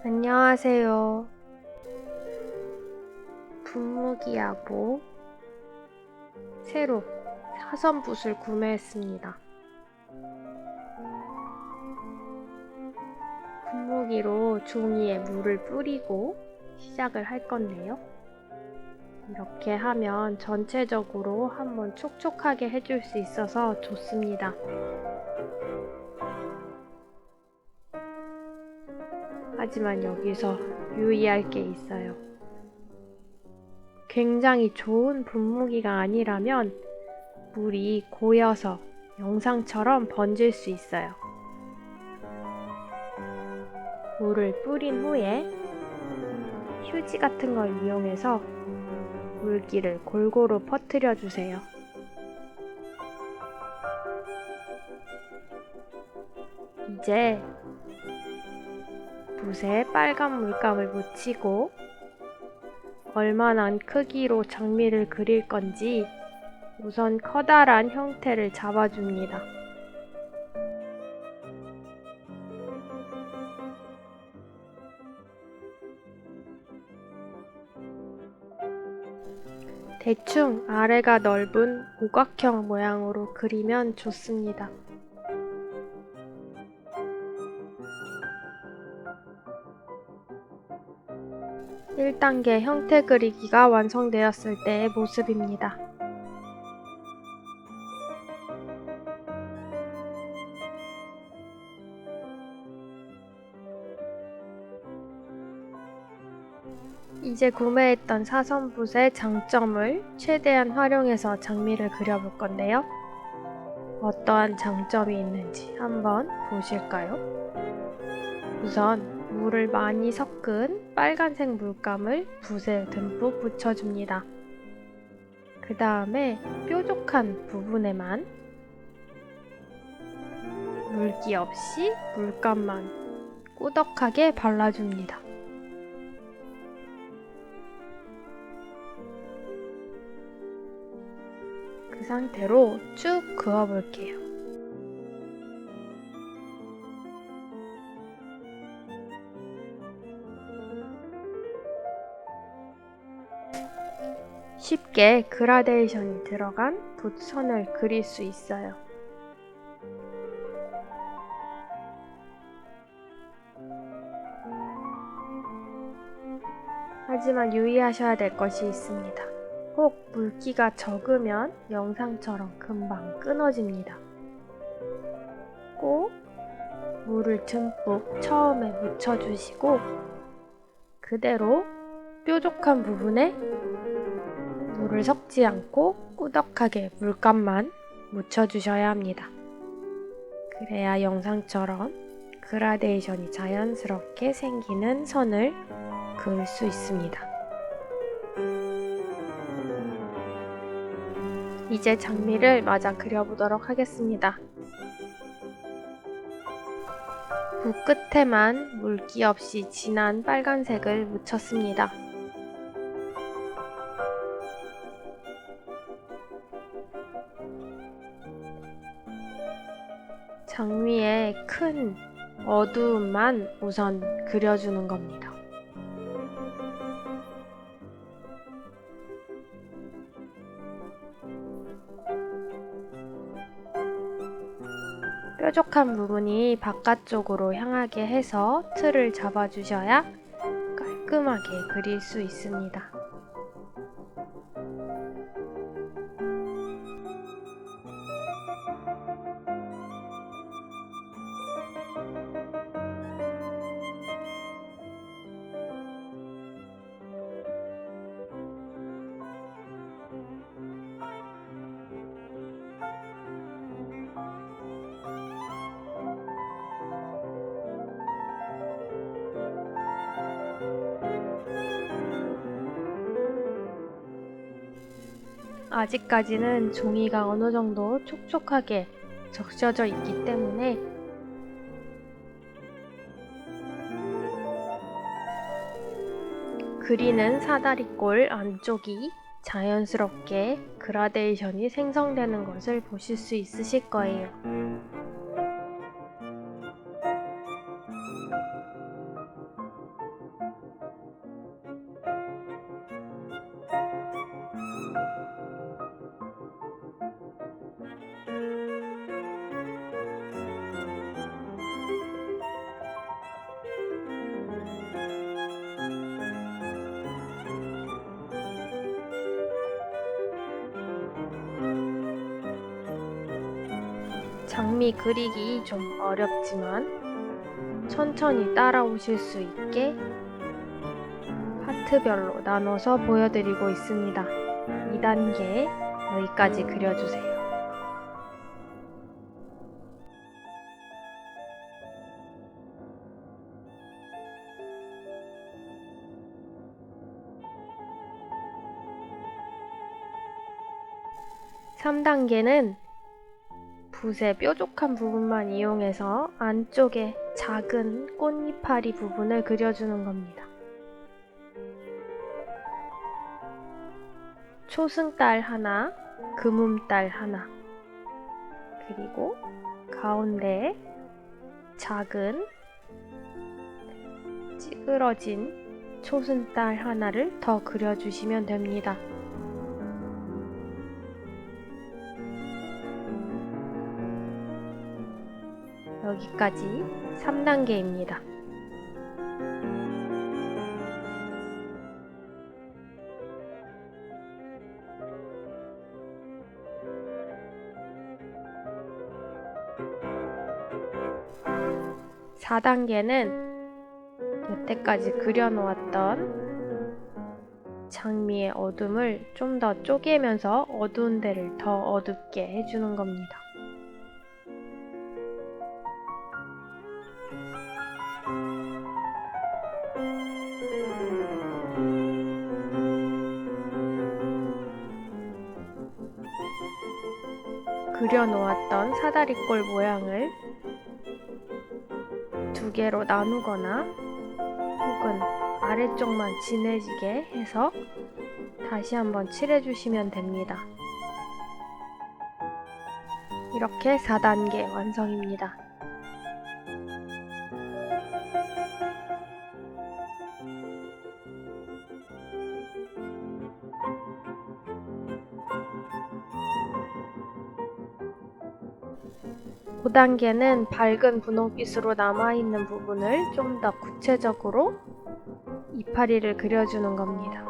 안녕하세요. 분무기하고 새로 사선붓을 구매했습니다. 분무기로 종이에 물을 뿌리고 시작을 할 건데요. 이렇게 하면 전체적으로 한번 촉촉하게 해줄 수 있어서 좋습니다. 하지만 여기서 유의할 게 있어요. 굉장히 좋은 분무기가 아니라면 물이 고여서 영상처럼 번질 수 있어요. 물을 뿌린 후에 휴지 같은 걸 이용해서 물기를 골고루 퍼뜨려 주세요. 이제 붓에 빨간 물감을 묻히고 얼마나 크기로 장미를 그릴 건지 우선 커다란 형태를 잡아줍니다. 대충 아래가 넓은 오각형 모양으로 그리면 좋습니다. (1단계) 형태 그리기가 완성되었을 때의 모습입니다. 이제 구매했던 사선붓의 장점을 최대한 활용해서 장미를 그려볼 건데요. 어떠한 장점이 있는지 한번 보실까요? 우선 물을 많이 섞은 빨간색 물감을 붓에 듬뿍 묻혀줍니다. 그 다음에 뾰족한 부분에만 물기 없이 물감만 꾸덕하게 발라줍니다. 그 상태로 쭉 그어볼게요. 쉽게 그라데이션이 들어간 붓선을 그릴 수 있어요. 하지만 유의하셔야 될 것이 있습니다. 혹 물기가 적으면 영상처럼 금방 끊어집니다. 꼭 물을 듬뿍 처음에 묻혀주시고 그대로 뾰족한 부분에 물을 섞지 않고 꾸덕하게 물감만 묻혀주셔야 합니다. 그래야 영상처럼 그라데이션이 자연스럽게 생기는 선을 그을 수 있습니다. 이제 장미를 맞아 그려보도록 하겠습니다. 붓 끝에만 물기 없이 진한 빨간색을 묻혔습니다. 장미의 큰 어두움만 우선 그려주는 겁니다. 뾰족한 부분이 바깥쪽으로 향하게 해서 틀을 잡아주셔야 깔끔하게 그릴 수 있습니다. 아직까지는 종이가 어느 정도 촉촉하게 적셔져 있기 때문에 그리는 사다리꼴 안쪽이 자연스럽게 그라데이션이 생성되는 것을 보실 수 있으실 거예요. 장미 그리기 좀 어렵지만 천천히 따라오실 수 있게 파트별로 나눠서 보여드리고 있습니다. 2단계 여기까지 그려주세요. (3단계는) 붓의 뾰족한 부분만 이용해서 안쪽에 작은 꽃잎파리 부분을 그려주는 겁니다. 초승달 하나, 금음달 하나, 그리고 가운데에 작은 찌그러진 초승달 하나를 더 그려주시면 됩니다. 여기까지 3단계입니다. (4단계는) 여태까지 그려놓았던 장미의 어둠을 좀 더 쪼개면서 어두운 데를 더 어둡게 해주는 겁니다. 그려놓았던 사다리꼴 모양을 2개로 나누거나 혹은 아래쪽만 진해지게 해서 다시 한번 칠해주시면 됩니다. 이렇게 4단계 완성입니다. (5단계는) 밝은 분홍빛으로 남아있는 부분을 좀 더 구체적으로 이파리를 그려주는 겁니다.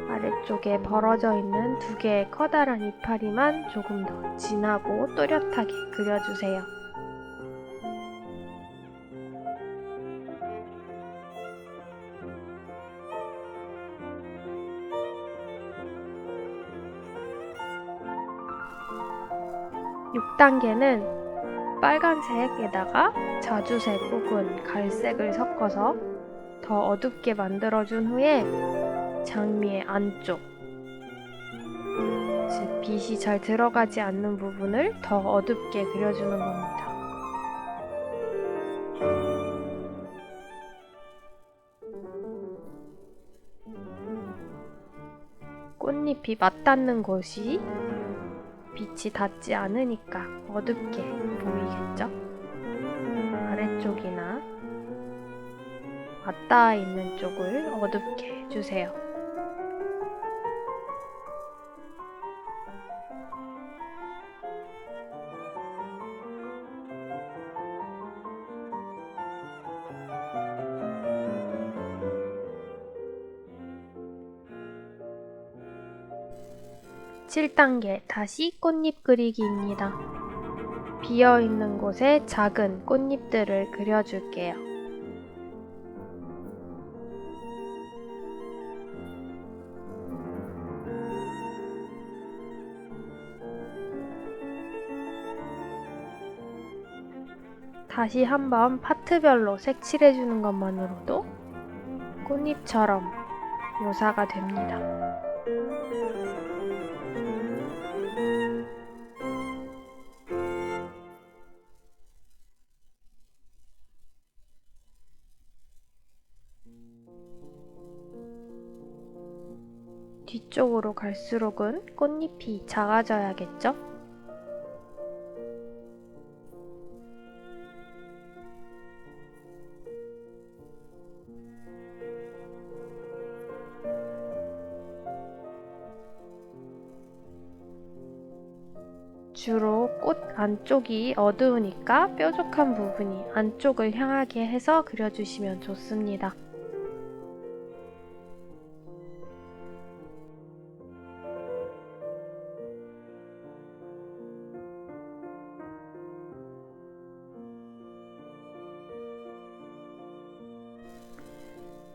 아래쪽에 벌어져 있는 2개의 커다란 이파리만 조금 더 진하고 또렷하게 그려주세요. (6단계는) 빨간색에다가 자주색 혹은 갈색을 섞어서 더 어둡게 만들어준 후에 장미의 안쪽, 즉 빛이 잘 들어가지 않는 부분을 더 어둡게 그려주는 겁니다. 꽃잎이 맞닿는 곳이 빛이 닿지 않으니까 어둡게 보이겠죠? 아래쪽이나 맞닿아 있는 쪽을 어둡게 해주세요. (7단계) 다시 꽃잎 그리기입니다. 비어있는 곳에 작은 꽃잎들을 그려줄게요. 다시 한번 파트별로 색칠해주는 것만으로도 꽃잎처럼 묘사가 됩니다. 뒤쪽으로 갈수록은 꽃잎이 작아져야겠죠? 주로 꽃 안쪽이 어두우니까 뾰족한 부분이 안쪽을 향하게 해서 그려주시면 좋습니다.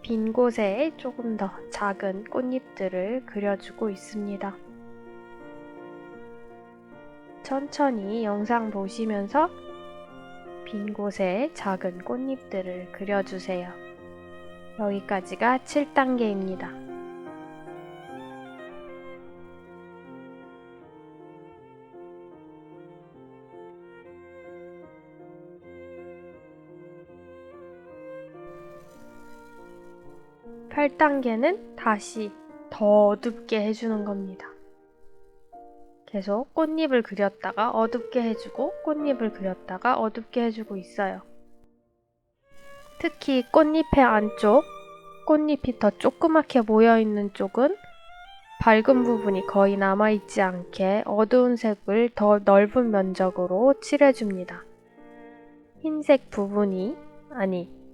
빈 곳에 조금 더 작은 꽃잎들을 그려주고 있습니다. 천천히 영상 보시면서 빈 곳에 작은 꽃잎들을 그려주세요. 여기까지가 7단계입니다. 팔 단계는 다시 더 어둡게 해주는 겁니다. 계속 꽃잎을 그렸다가 어둡게 해주고 꽃잎을 그렸다가 어둡게 해주고 있어요. 특히 꽃잎의 안쪽, 꽃잎이 더 조그맣게 모여있는 쪽은 밝은 부분이 거의 남아있지 않게 어두운 색을 더 넓은 면적으로 칠해줍니다. 흰색 부분이,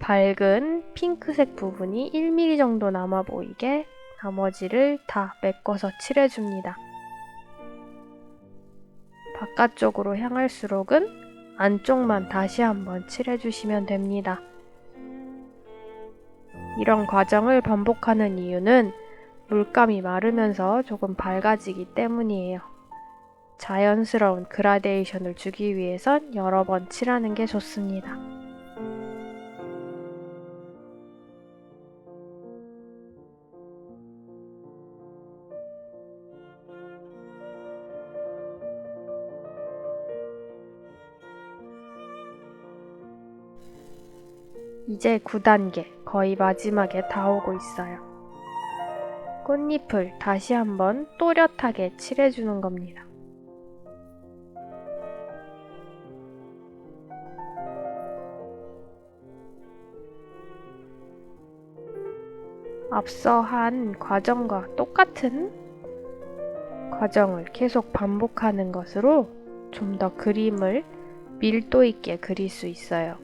밝은 핑크색 부분이 1mm 정도 남아 보이게 나머지를 다 메꿔서 칠해줍니다. 바깥쪽으로 향할수록은 안쪽만 다시 한번 칠해주시면 됩니다. 이런 과정을 반복하는 이유는 물감이 마르면서 조금 밝아지기 때문이에요. 자연스러운 그라데이션을 주기 위해선 여러 번 칠하는 게 좋습니다. 이제 9단계, 거의 마지막에 다 오고 있어요. 꽃잎을 다시 한번 또렷하게 칠해주는 겁니다. 앞서 한 과정과 똑같은 과정을 계속 반복하는 것으로 좀 더 그림을 밀도 있게 그릴 수 있어요.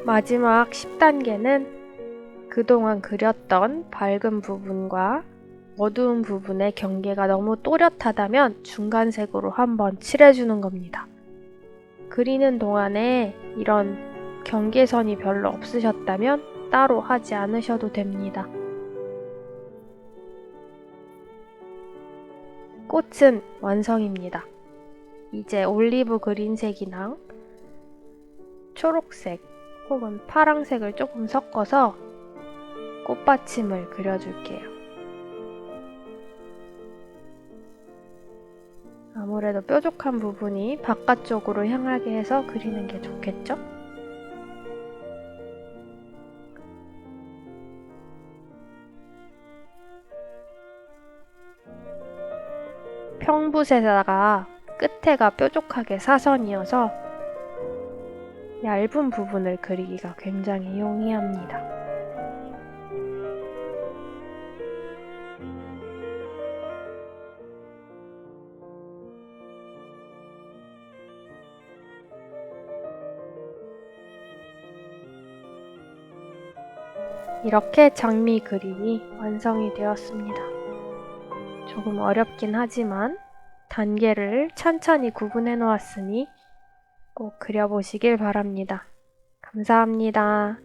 마지막 10단계는 그동안 그렸던 밝은 부분과 어두운 부분의 경계가 너무 또렷하다면 중간색으로 한번 칠해주는 겁니다. 그리는 동안에 이런 경계선이 별로 없으셨다면 따로 하지 않으셔도 됩니다. 꽃은 완성입니다. 이제 올리브 그린색이랑 초록색 혹은 파랑색을 조금 섞어서 꽃받침을 그려줄게요. 아무래도 뾰족한 부분이 바깥쪽으로 향하게 해서 그리는 게 좋겠죠? 평붓에다가 끝에가 뾰족하게 사선이어서 얇은 부분을 그리기가 굉장히 용이합니다. 이렇게 장미 그림이 완성이 되었습니다. 조금 어렵긴 하지만 단계를 천천히 구분해 놓았으니 꼭 그려보시길 바랍니다. 감사합니다.